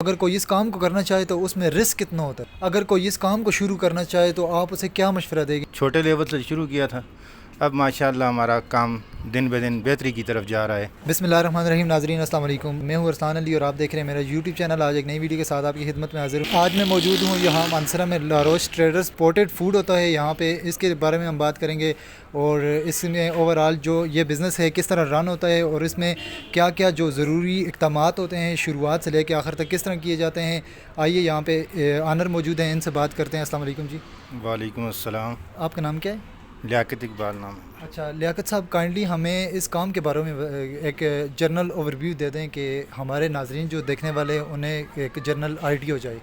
اگر کوئی اس کام کو کرنا چاہے تو اس میں رسک کتنا ہوتا ہے؟ اگر کوئی اس کام کو شروع کرنا چاہے تو آپ اسے کیا مشورہ دیں گے؟ چھوٹے لیول سے شروع کیا تھا، اب ماشاءاللہ ہمارا کام دن بہ دن بہتری کی طرف جا رہا ہے۔ بسم اللہ الرحمن الرحیم۔ ناظرین السلام علیکم، میں ہوں ارسلان علی اور آپ دیکھ رہے ہیں میرا یوٹیوب چینل۔ آج ایک نئی ویڈیو کے ساتھ آپ کی خدمت میں حاضر ہوں۔ آج میں موجود ہوں یہاں مانسرا میں لاروش ٹریڈرز پورٹڈ فوڈ ہوتا ہے یہاں پہ، اس کے بارے میں ہم بات کریں گے اور اس میں اوور آل جو یہ بزنس ہے کس طرح رن ہوتا ہے اور اس میں کیا کیا جو ضروری اقدامات ہوتے ہیں شروعات سے لے کے آخر تک کس طرح کیے جاتے ہیں۔ آئیے یہاں پہ آنر موجود ہیں، ان سے بات کرتے ہیں۔ السلام علیکم جی۔ وعلیکم السلام۔ آپ کا نام کیا ہے؟ لیاقت اقبال نام ہے۔ اچھا لیاقت صاحب، کائنڈلی ہمیں اس کام کے بارے میں ایک جنرل اوور ویو دے دیں کہ ہمارے ناظرین جو دیکھنے والے انہیں ایک جنرل آئیڈیا ہو جائے۔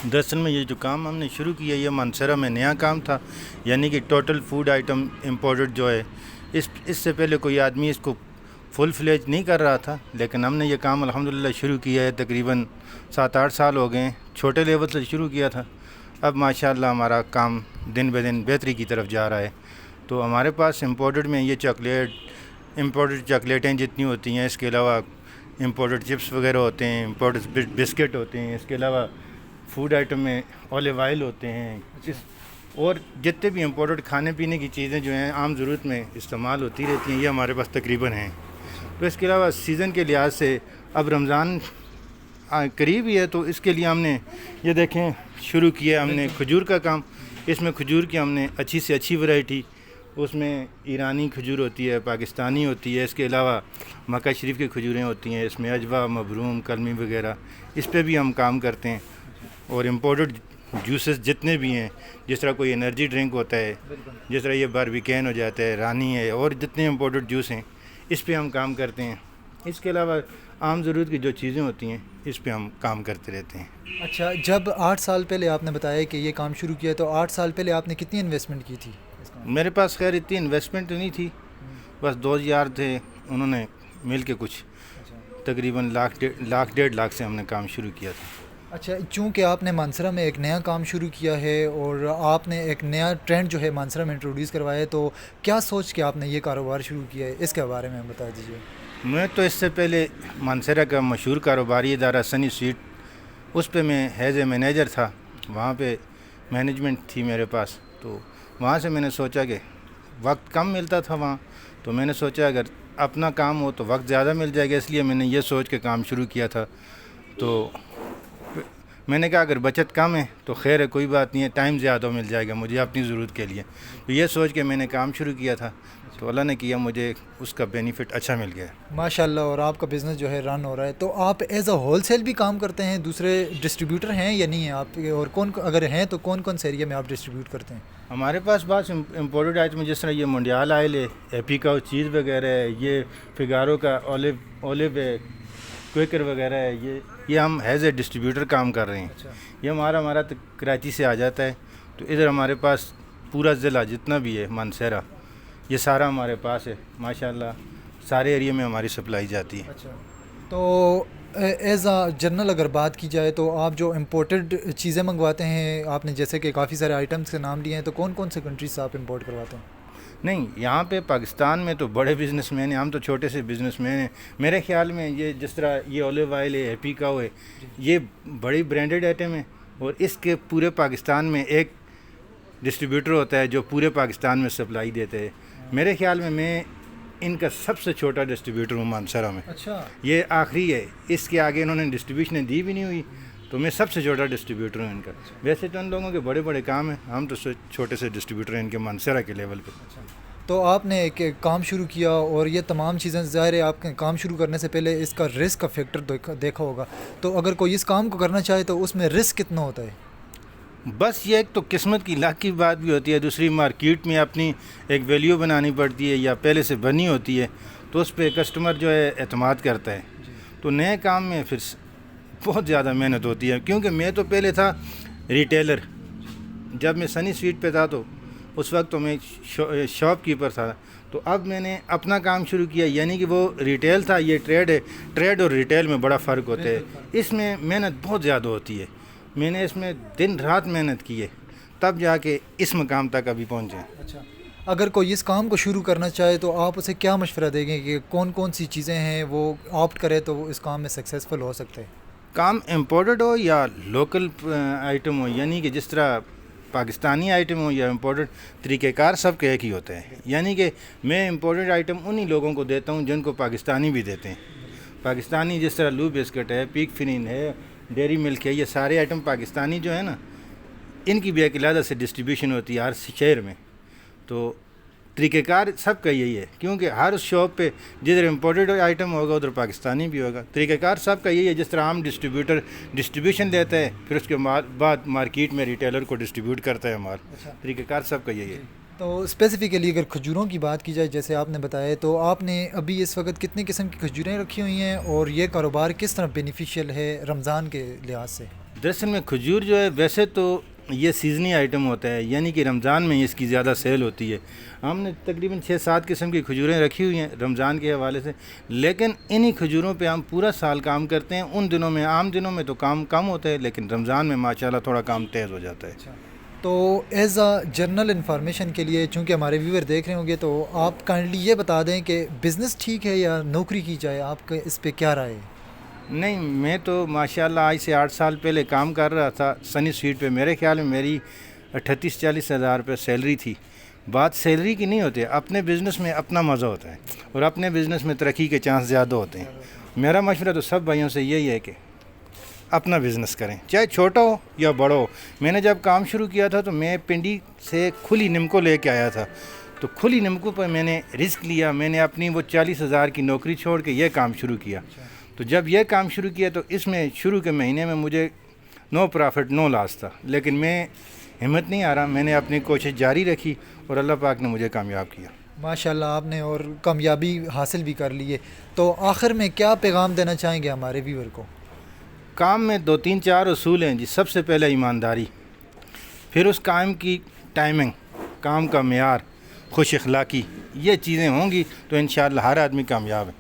دراصل میں یہ جو کام ہم نے شروع کیا یہ مانسرا میں نیا کام تھا، یعنی کہ ٹوٹل فوڈ آئٹم امپورٹڈ جو ہے، اس سے پہلے کوئی آدمی اس کو فل فلیج نہیں کر رہا تھا، لیکن ہم نے یہ کام الحمدللہ شروع کیا ہے۔ تقریباً 7-8 سال ہو گئے ہیں، چھوٹے لیول سے شروع کیا تھا، اب ماشاءاللہ ہمارا کام دن بہ دن بہتری کی طرف جا رہا ہے۔ تو ہمارے پاس امپورٹڈ میں یہ امپورٹڈ چاکلیٹیں جتنی ہوتی ہیں، اس کے علاوہ امپورٹڈ چپس وغیرہ ہوتے ہیں، امپورٹڈ بسکٹ ہوتے ہیں، اس کے علاوہ فوڈ آئٹم میں اولیو آئل ہوتے ہیں، اور جتنے بھی امپورٹڈ کھانے پینے کی چیزیں جو ہیں عام ضرورت میں استعمال ہوتی رہتی ہیں، یہ ہمارے پاس تقریباً ہیں۔ تو اس کے علاوہ سیزن کے لحاظ سے اب رمضان قریب ہی ہے، تو اس کے لیے ہم نے یہ دیکھیں شروع کیا ہم نے کھجور کا کام۔ اس میں کھجور کی ہم نے اچھی سے اچھی ورائٹی، اس میں ایرانی کھجور ہوتی ہے، پاکستانی ہوتی ہے، اس کے علاوہ مکہ شریف کی کھجوریں ہوتی ہیں، اس میں اجوا، مبروم، کلمی وغیرہ، اس پہ بھی ہم کام کرتے ہیں۔ اور امپورٹڈ جوسز جتنے بھی ہیں، جس طرح کوئی انرجی ڈرنک ہوتا ہے، جس طرح یہ باربیکین ہو جاتا ہے، رانی ہے، اور جتنے امپورٹڈ جوس ہیں اس پہ ہم کام کرتے ہیں۔ اس کے علاوہ عام ضرورت کی جو چیزیں ہوتی ہیں اس پہ ہم کام کرتے رہتے ہیں۔ اچھا، جب 8 سال پہلے آپ نے بتایا کہ یہ کام شروع کیا تو 8 سال پہلے آپ نے کتنی انویسٹمنٹ کی تھی؟ میرے پاس خیر اتنی انویسٹمنٹ تو نہیں تھی، بس 2 یار تھے، انہوں نے مل کے کچھ تقریباً لاکھ 1.5 لاکھ سے ہم نے کام شروع کیا تھا۔ اچھا، چونکہ آپ نے مانسرا میں ایک نیا کام شروع کیا ہے اور آپ نے ایک نیا ٹرینڈ جو ہے مانسرا میں انٹروڈیوس کروایا ہے، تو کیا سوچ کے آپ نے یہ کاروبار شروع کیا ہے، اس کے بارے میں بتا دیجیے۔ میں تو اس سے پہلے مانسرا کا مشہور کاروباری ادارہ سنی سویٹ، اس پہ میں ایز اے مینیجر تھا، وہاں پہ مینجمنٹ تھی میرے پاس، تو وہاں سے میں نے سوچا کہ وقت کم ملتا تھا وہاں، تو میں نے سوچا اگر اپنا کام ہو تو وقت زیادہ مل جائے گا، اس لیے میں نے یہ سوچ کے کام شروع کیا تھا۔ تو میں نے کہا اگر بچت کم ہے تو خیر ہے، کوئی بات نہیں ہے، ٹائم زیادہ مل جائے گا مجھے اپنی ضرورت کے لیے، تو یہ سوچ کے میں نے کام شروع کیا تھا، تو اللہ نے کیا مجھے اس کا بینیفٹ اچھا مل گیا ماشاءاللہ، اور آپ کا بزنس جو ہے رن ہو رہا ہے۔ تو آپ ایز اے ہول سیل بھی کام کرتے ہیں، دوسرے ڈسٹریبیوٹر ہیں یا نہیں ہیں آپ، اور اگر ہیں تو کون کون سے ایریا میں آپ ڈسٹریبیوٹ کرتے ہیں؟ ہمارے پاس امپورٹڈ آئٹم جس طرح یہ منڈیال آئل ہے، ایپیکا چیز وغیرہ ہے، یہ فگارو کا اولیو ہے، کویکر وغیرہ ہے، یہ ہم ایز اے ڈسٹریبیوٹر کام کر رہے ہیں۔ یہ ہمارا کراچی سے آ جاتا ہے، تو ادھر ہمارے پاس پورا ضلع جتنا بھی ہے مانسرا، یہ سارا ہمارے پاس ہے، ماشاءاللہ سارے ایریا میں ہماری سپلائی جاتی ہے۔ اچھا، تو ایز اے جنرل اگر بات کی جائے تو آپ جو امپورٹڈ چیزیں منگواتے ہیں، آپ نے جیسے کہ کافی سارے آئٹمس کے نام لیے ہیں، تو کون کون سے کنٹریز سے آپ امپورٹ کرواتے ہیں؟ نہیں، یہاں پہ پاکستان میں تو بڑے بزنس مین ہیں، ہم تو چھوٹے سے بزنس مین ہیں۔ میرے خیال میں یہ جس طرح یہ اولیو آئل ہے، ایپیکا ہے، یہ بڑی برانڈڈ آئٹم ہے، اور اس کے پورے پاکستان میں ایک ڈسٹریبیوٹر ہوتا ہے جو پورے پاکستان میں سپلائی دیتے ہیں۔ میرے خیال میں ان کا سب سے چھوٹا ڈسٹریبیوٹر ہوں مانسرا میں، اچھا، یہ آخری ہے، اس کے آگے انہوں نے ڈسٹریبیوشن دی بھی نہیں ہوئی، تو میں سب سے چھوٹا ڈسٹریبیوٹر ہوں ان کا۔ ویسے تو ان لوگوں کے بڑے بڑے کام ہیں، ہم تو چھوٹے سے ڈسٹریبیوٹر ہیں ان کے مانسرا کے لیول پہ۔ تو آپ نے ایک کام شروع کیا اور یہ تمام چیزیں ظاہر ہے آپ کے کام شروع کرنے سے پہلے اس کا رسک کا فیکٹر دیکھا ہوگا، تو اگر کوئی اس کام کو کرنا چاہے تو اس میں رسک کتنا ہوتا ہے؟ بس یہ ایک تو قسمت کی لاکھ کی بات بھی ہوتی ہے، دوسری مارکیٹ میں اپنی ایک ویلیو بنانی پڑتی ہے یا پہلے سے بنی ہوتی ہے، تو اس پہ کسٹمر جو ہے اعتماد کرتا ہے۔ تو نئے کام میں پھر بہت زیادہ محنت ہوتی ہے، کیونکہ میں تو پہلے تھا ریٹیلر، جب میں سنی سویٹ پہ تھا تو اس وقت تو میں شاپ کیپر تھا، تو اب میں نے اپنا کام شروع کیا، یعنی کہ وہ ریٹیل تھا، یہ ٹریڈ ہے، ٹریڈ اور ریٹیل میں بڑا فرق ہوتا ہے، اس میں محنت بہت زیادہ ہوتی ہے، میں نے اس میں دن رات محنت کی ہے، تب جا کے اس مقام تک ابھی پہنچے۔ اچھا، اگر کوئی اس کام کو شروع کرنا چاہے تو آپ اسے کیا مشورہ دیں گے کہ کون کون سی چیزیں ہیں وہ آپٹ کرے تو وہ اس کام میں سکسیزفل ہو سکتے ہیں؟ کام امپورٹڈ ہو یا لوکل آئٹم ہو، یعنی کہ جس طرح پاکستانی آئٹم ہو یا امپورٹڈ، طریقہ کار سب کے ایک ہی ہوتے ہیں. یعنی کہ میں امپورٹڈ آئٹم انہی لوگوں کو دیتا ہوں جن کو پاکستانی بھی دیتے ہیں. پاکستانی جس طرح لو بسکٹ ہے، پیک فنین ہے، ڈیری ملک ہے، یہ سارے آئٹم پاکستانی جو ہے نا، ان کی بھی ایک علیحدہ سے ڈسٹریبیوشن ہوتی ہے ہر شہر میں. تو طریقہ کار سب کا یہی ہے، کیونکہ ہر شاپ پہ جدھر امپورٹڈ آئٹم ہوگا ادھر پاکستانی بھی ہوگا. طریقہ کار سب کا یہی ہے. جس طرح ہم ڈسٹریبیوٹر ڈسٹریبیوشن لیتا ہے، پھر اس کے بعد مارکیٹ میں ریٹیلر کو ڈسٹریبیوٹ کرتا ہے مال. طریقہ کار سب کا یہی ہے. تو اسپیسیفکلی اگر کھجوروں کی بات کی جائے جیسے آپ نے بتایا، تو آپ نے ابھی اس وقت کتنے قسم کی کھجوریں رکھی ہوئی ہیں اور یہ کاروبار کس طرح بینیفیشیل ہے رمضان کے لحاظ سے؟ دراصل میں کھجور جو ہے ویسے تو یہ سیزنی آئٹم ہوتا ہے، یعنی کہ رمضان میں اس کی زیادہ سیل ہوتی ہے. ہم نے تقریباً 6-7 قسم کی کھجوریں رکھی ہوئی ہیں رمضان کے حوالے سے، لیکن انہی کھجوروں پہ ہم پورا سال کام کرتے ہیں. ان دنوں میں، عام دنوں میں تو کام کم ہوتا ہے، لیکن رمضان میں ماشاءاللہ تھوڑا کام تیز ہو جاتا ہے. تو ایز اے جرنل انفارمیشن کے لیے، چونکہ ہمارے ویور دیکھ رہے ہوں گے، تو آپ کائنڈلی یہ بتا دیں کہ بزنس ٹھیک ہے یا نوکری کی جائے، آپ کا اس پہ کیا رائے ہے؟ نہیں، میں تو ماشاءاللہ آج سے 8 سال پہلے کام کر رہا تھا سنی سویٹ پہ. میرے خیال میں میری 38-40 ہزار روپے سیلری تھی. بات سیلری کی نہیں ہوتی، اپنے بزنس میں اپنا مزہ ہوتا ہے اور اپنے بزنس میں ترقی کے چانس زیادہ ہوتے ہیں. میرا مشورہ تو سب بھائیوں سے یہی ہے کہ اپنا بزنس کریں، چاہے چھوٹا ہو یا بڑا ہو. میں نے جب کام شروع کیا تھا تو میں پنڈی سے کھلی نمکو لے کے آیا تھا. تو کھلی نمکو پر میں نے رسک لیا. میں نے اپنی وہ 40 ہزار کی نوکری چھوڑ کے یہ کام شروع کیا. تو جب یہ کام شروع کیا تو اس میں شروع کے مہینے میں مجھے نو پرافٹ نو لاس تھا، لیکن میں ہمت نہیں آ رہا. میں نے اپنی کوشش جاری رکھی اور اللہ پاک نے مجھے کامیاب کیا. ماشاءاللہ آپ نے اور کامیابی حاصل بھی کر لی ہے. تو آخر میں کیا پیغام دینا چاہیں گے ہمارے ویور کو؟ کام میں 2-3-4 اصول ہیں جی. سب سے پہلے ایمانداری، پھر اس کام کی ٹائمنگ، کام کا معیار، خوش اخلاقی. یہ چیزیں ہوں گی تو انشاءاللہ ہر آدمی کامیاب ہے.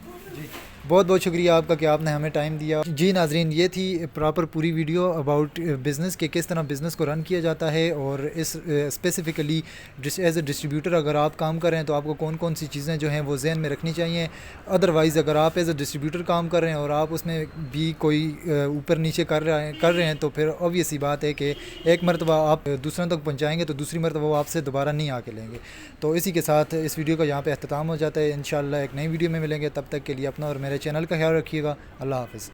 بہت بہت شکریہ آپ کا کہ آپ نے ہمیں ٹائم دیا. جی ناظرین، یہ تھی پراپر پوری ویڈیو اباؤٹ بزنس کہ کس طرح بزنس کو رن کیا جاتا ہے، اور اس اسپیسیفکلی ایز اے ڈسٹریبیوٹر اگر آپ کام کر رہے ہیں تو آپ کو کون کون سی چیزیں جو ہیں وہ ذہن میں رکھنی چاہیے. ادروائز اگر آپ ایز اے ڈسٹریبیوٹر کام کر رہے ہیں اور آپ اس میں بھی کوئی اوپر نیچے کر رہے ہیں تو پھر obvious سی بات ہے کہ ایک مرتبہ آپ دوسروں تک پہنچائیں گے تو دوسری مرتبہ وہ آپ سے دوبارہ نہیں آ کے لیں گے. تو اسی کے ساتھ اس ویڈیو کا یہاں پہ اختتام ہو جاتا ہے. انشاءاللہ ایک نئی ویڈیو میں ملیں گے. تب تک کے لیے اپنا اور میرے چینل کا خیال رکھیے گا. اللہ حافظ.